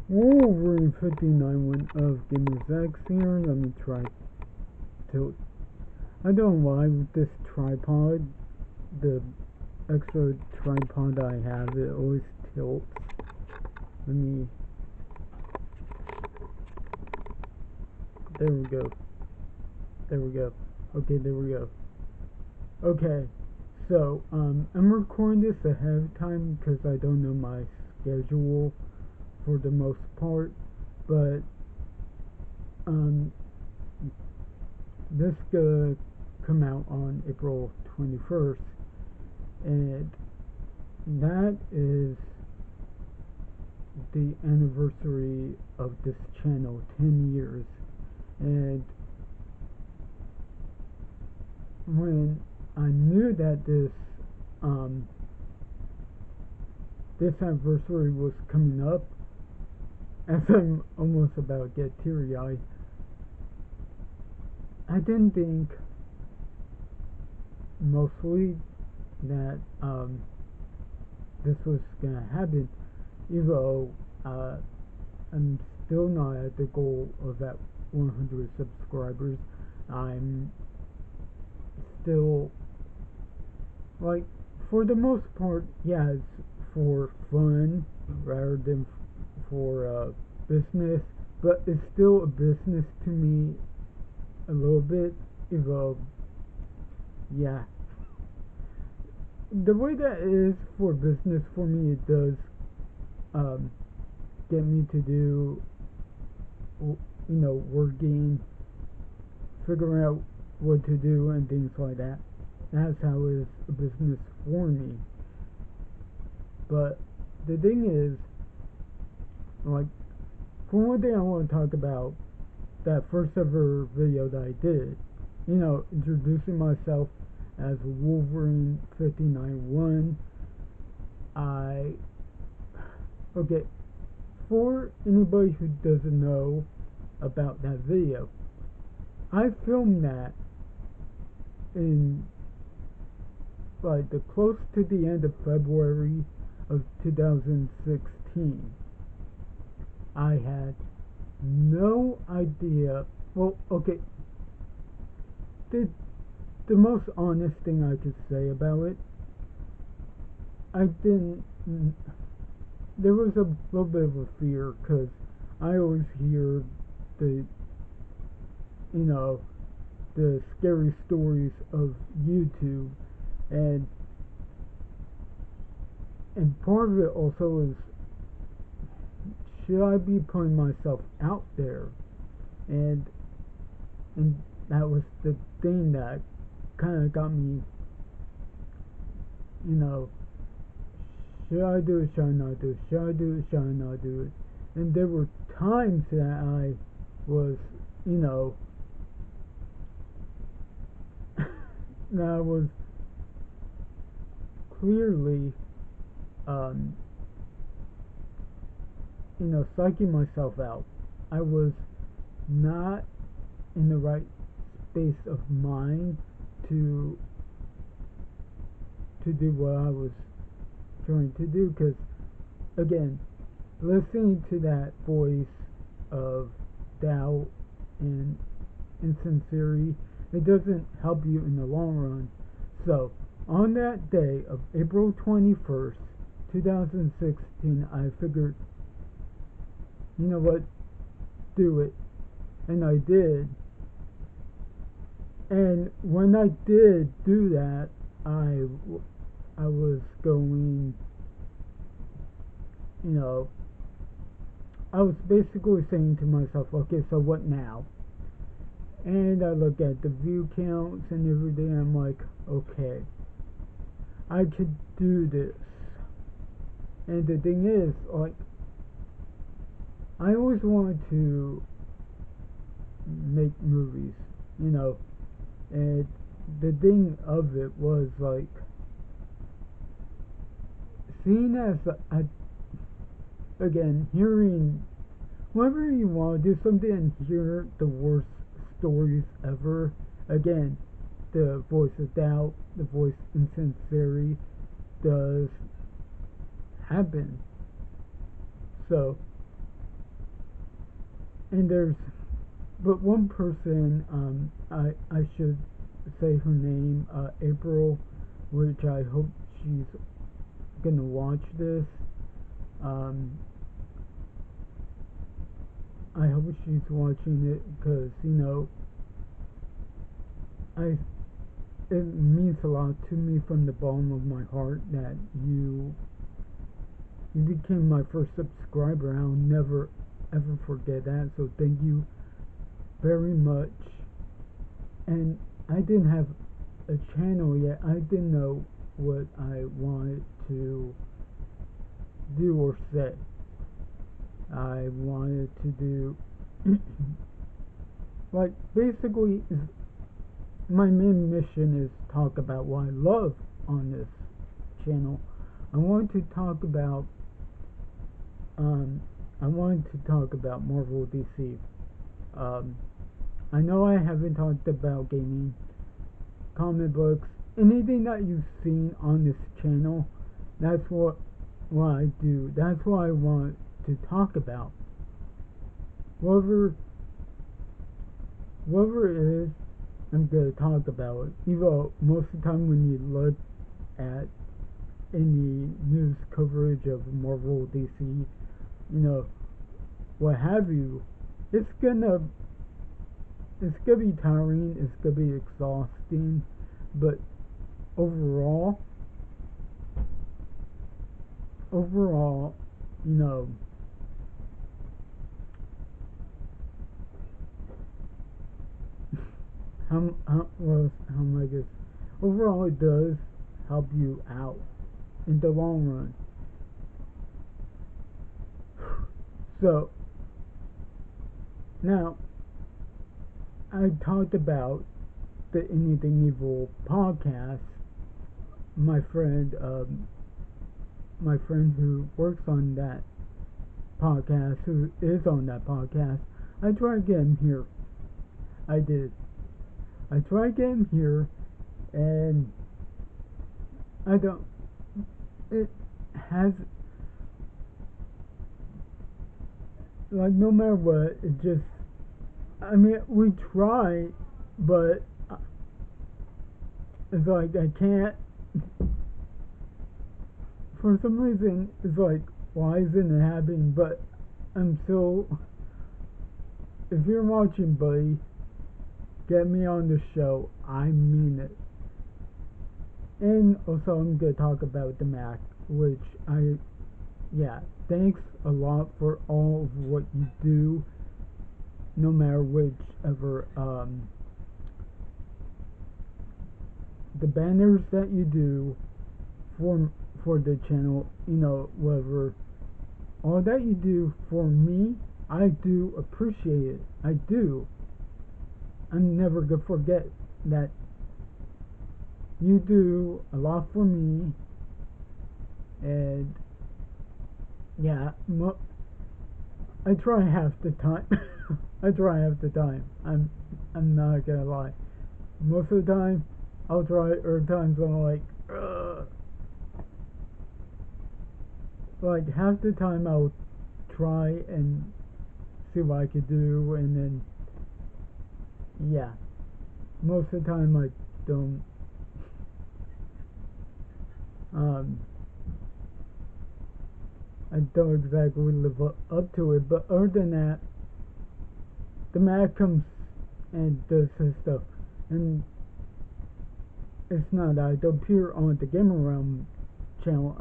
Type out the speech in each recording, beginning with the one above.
Wolverine 59 one of Gamer's X here. Let me try tilt. I don't know why with this tripod, the extra tripod I have, it always tilts. Let me. There we go. There we go. Okay, there we go. Okay, so I'm recording this ahead of time because I don't know my schedule for the most part, but this gonna come out on April 21st, and that is the anniversary of this channel, 10 years. And when I knew that this anniversary was coming up, as I'm almost about to get teary-eyed, I didn't think mostly that this was gonna happen, even though I'm still not at the goal of that 100 subscribers. I'm still, like, for the most part, yeah, it's for fun rather than for business, but it's still a business to me a little bit, even though, yeah, the way that is for business for me, it does get me to do, working, figuring out what to do and things like that. That's how it is a business for me. But the thing is, like, for one thing, I want to talk about that first ever video that I did. Introducing myself as Wolverine 59-1. Okay, for anybody who doesn't know about that video, I filmed that in like the close to the end of February of 2016. I had no idea. Well, okay, the most honest thing I could say about it, I didn't. There was a little bit of a fear because I always hear the, the scary stories of YouTube, and part of it also is, should I be putting myself out there? And that was the thing that kind of got me, should I do it, should I not do it, should I do it, should I not do it? And there were times that I was, that I was clearly, psyching myself out. I was not in the right space of mind to do what I was trying to do, because again, listening to that voice of doubt and insincerity, it doesn't help you in the long run. So on that day of April 21st, 2016, I figured, you know what, do it. And I did. And when I did do that, I was going, I was basically saying to myself, okay, so what now? And I look at the view counts and everything, and I'm like, okay, I could do this. And the thing is, like, I always wanted to make movies, and the thing of it was, like, seeing as again, hearing, whenever you want to do something and hear the worst stories ever, again, the voice of doubt, the voice of insincerity does happen. So and there's but one person, I should say her name, April, which I hope she's gonna watch this. Um, I hope she's watching it because I it means a lot to me from the bottom of my heart that you became my first subscriber. I'll never ever forget that. So thank you very much. And I didn't have a channel yet. I didn't know what I wanted to do or say. I wanted to do like basically my main mission is talk about what I love on this channel. I want to talk about um I wanted to talk about Marvel DC. Um I know I haven't talked about gaming, comic books, anything that you've seen on this channel. That's what I do. That's what I want to talk about. Whatever it is, I'm gonna talk about it. Even though most of the time when you look at any news coverage of Marvel, DC, what have you, it's gonna be tiring, it's gonna be exhausting, but overall, you know, how am I guess? Overall, it does help you out in the long run. So now I talked about the Anything Evil podcast. My friend, who works on that podcast, who is on that podcast, I tried to get him here. I did. I tried to get him here, and I don't. It has like no matter what, it just. I mean, we try, but it's like I can't. For some reason, it's like, why isn't it happening? But I'm so. If you're watching, buddy, get me on the show. I mean it. And also, I'm gonna talk about the Mack, which yeah, thanks a lot for all of what you do, no matter whichever, the banners that you do for the channel, whatever, all that you do for me, I do appreciate it. I do. I'm never gonna forget that you do a lot for me, and yeah, I try half the time. I try half the time. I'm not gonna lie. Most of the time, I'll try. Or times I'm like, ugh. Like half the time I'll try and see what I could do, and then yeah, most of the time I don't. I don't exactly live up to it, but other than that, the Mack comes and does his stuff, and it's not I don't appear on the Gamer Realm channel.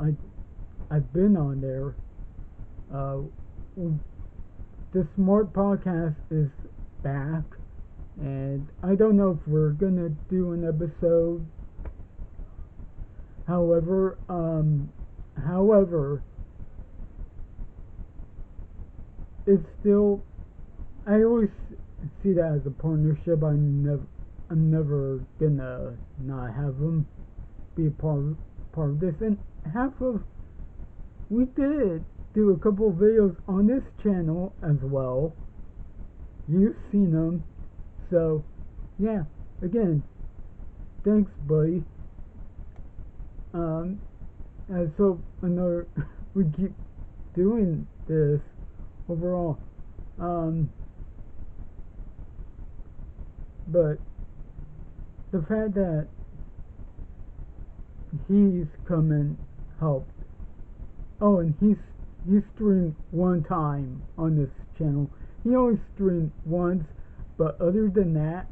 I've been on there. Uh, the Smart Podcast is back, and I don't know if we're gonna do an episode. However, it's still. I always see that as a partnership. I'm never gonna not have them be a part of this. And we did do a couple of videos on this channel as well. You've seen them, so yeah. Again, thanks, buddy. And so we keep doing this overall. But the fact that he's come and helped. Oh, and he streamed one time on this channel. He only streamed once, but other than that,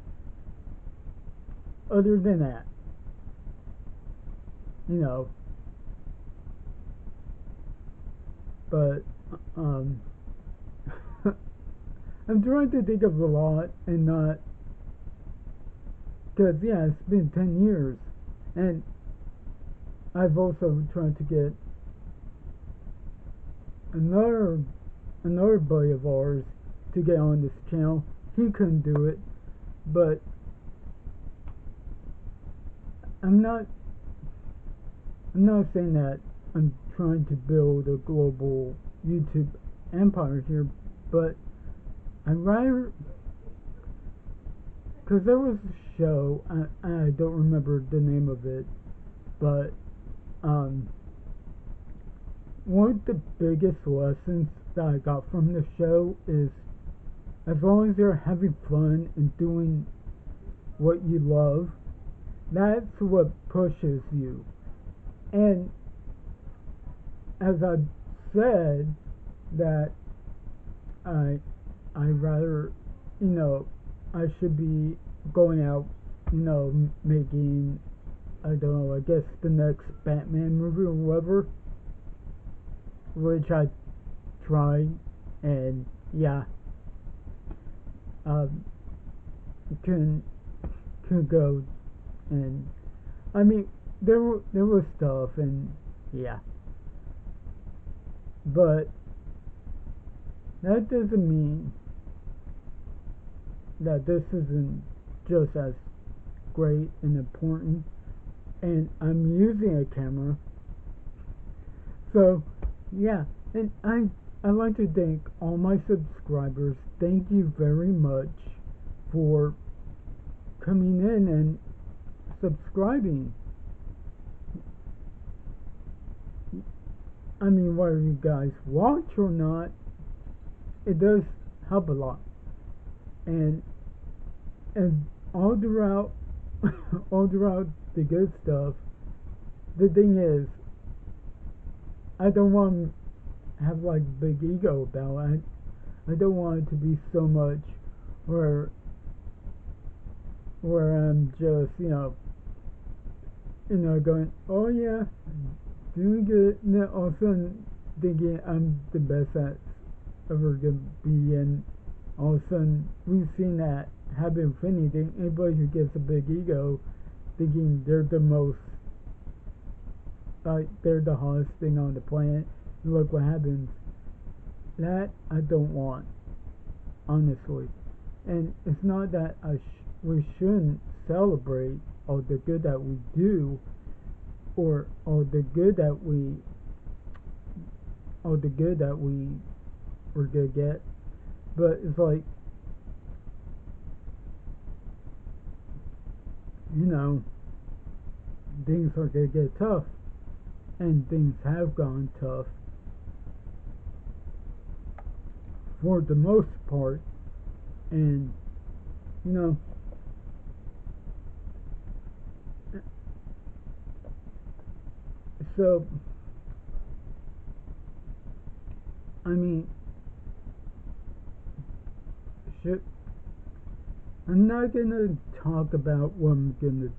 you know. But um, I'm trying to think of a lot and not, because yeah, it's been 10 years, and I've also tried to get another another buddy of ours to get on this channel. He couldn't do it, but I'm not I'm not saying that I'm trying to build a global YouTube empire here, but I'd rather, because there was a show, I don't remember the name of it, but um, one of the biggest lessons that I got from the show is, as long as you're having fun and doing what you love, that's what pushes you. And as I said, that I I rather, you know, I should be going out, making, I don't know, I guess the next Batman movie or whatever, which I tried, and yeah, um, can go, and I mean, there was stuff, and yeah, but that doesn't mean that this isn't just as great and important. And I'm using a camera, so yeah. And I like to thank all my subscribers. Thank you very much for coming in and subscribing. I mean, whether you guys watch or not, it does help a lot. And all throughout all throughout the good stuff, the thing is, I don't want to have like big ego about it. I don't want it to be so much where I'm just, going, oh yeah, doing good, and then all of a sudden thinking I'm the best that's ever gonna be, and all of a sudden we've seen that happen with anything. Anybody who gets a big ego, thinking they're the most, like they're the hottest thing on the planet, and look what happens. That I don't want, honestly. And it's not that we shouldn't celebrate all the good that we do, or all the good that we're gonna get. But it's like, things are gonna get tough, and things have gone tough for the most part. And so I mean, should I'm not gonna talk about what I'm gonna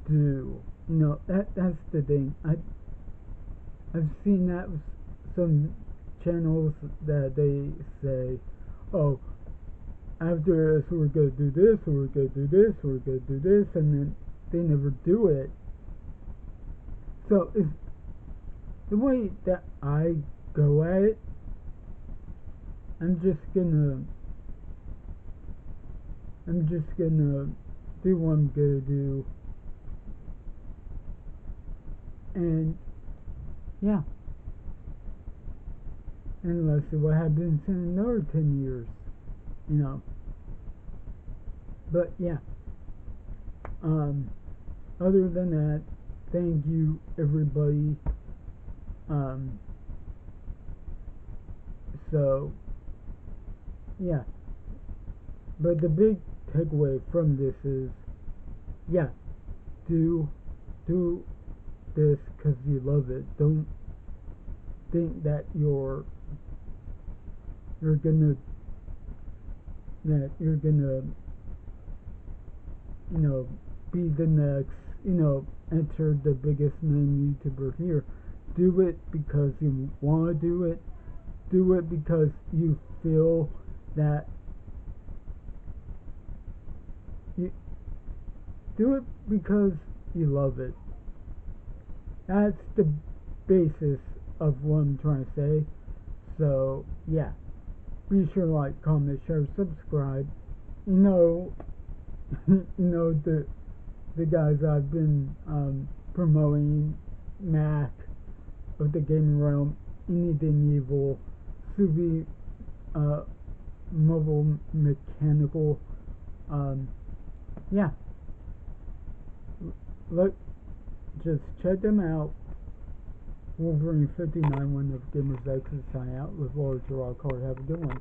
do. That's the thing. I've seen that with some channels that they say, oh, after this we're gonna do this, or we're gonna do this, or we're gonna do this, and then they never do it. So it's the way that I go at it. I'm just gonna do what I'm gonna do, and yeah, and let's see what happens in another 10 years, but yeah, other than that, thank you everybody. So yeah, but the big takeaway from this is, yeah, do this because you love it. Don't think that you're gonna you're gonna be the next enter the biggest name YouTuber here. Do it because you want to do it. Do it because you feel that you do it because you love it. That's the basis of what I'm trying to say. So yeah, be sure to like, comment, share, subscribe. You know, the guys I've been promoting, Mack of the gaming realm, anything evil, Suvi, mobile mechanical. Um, yeah, look, just check them out. Wolverine 59, one of Gamers X, sign out with Lord Gerard Card. Have a good one.